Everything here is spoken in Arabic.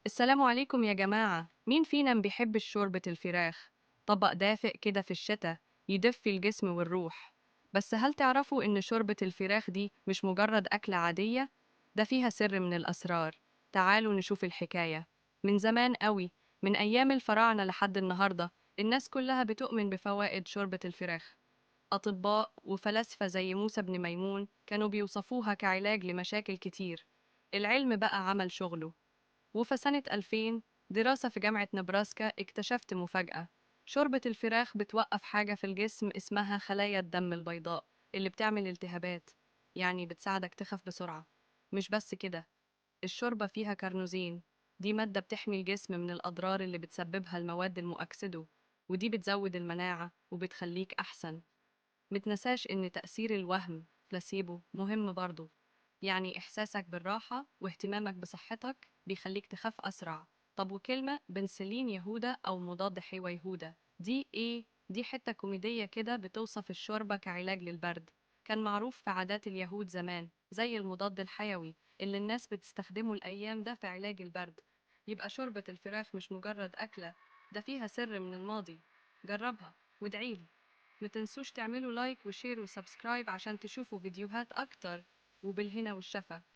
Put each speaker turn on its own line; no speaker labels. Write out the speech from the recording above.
السلام عليكم يا جماعة، مين فينا ما بيحبش شوربة الفراخ؟ طبق دافئ كده في الشتاء يدفي الجسم والروح. بس هل تعرفوا إن شوربة الفراخ دي مش مجرد أكلة عادية؟ ده فيها سر من الأسرار. تعالوا نشوف الحكاية. من زمان قوي، من أيام الفراعنة لحد النهاردة، الناس كلها بتؤمن بفوائد شوربة الفراخ. أطباء وفلاسفة زي موسى بن ميمون كانوا بيوصفوها كعلاج لمشاكل كتير. العلم بقى عمل شغله، وفي سنة 2000 دراسة في جامعة نبراسكا اكتشفت مفاجأة. شوربة الفراخ بتوقف حاجة في الجسم اسمها خلايا الدم البيضاء اللي بتعمل التهابات، يعني بتساعدك تخف بسرعة. مش بس كده، الشوربة فيها كارنوزين، دي مادة بتحمي الجسم من الأضرار اللي بتسببها المواد المؤكسدة، ودي بتزود المناعة وبتخليك أحسن. متنساش إن تأثير الوهم بلاسيبو مهم برضه، يعني إحساسك بالراحة واهتمامك بصحتك بيخليك تخاف أسرع. طب وكلمة بنسلين يهودا أو مضاد حيوي يهودا دي إيه؟ دي حتة كوميدية كده بتوصف الشوربة كعلاج للبرد. كان معروف في عادات اليهود زمان زي المضاد الحيوي اللي الناس بتستخدمه الأيام ده في علاج البرد. يبقى شوربة الفراخ مش مجرد أكلة، ده فيها سر من الماضي. جربها وادعيلي. متنسوش تعملوا لايك وشير وسبسكرايب عشان تشوفوا فيديوهات أكتر، وبالهنا والشفا.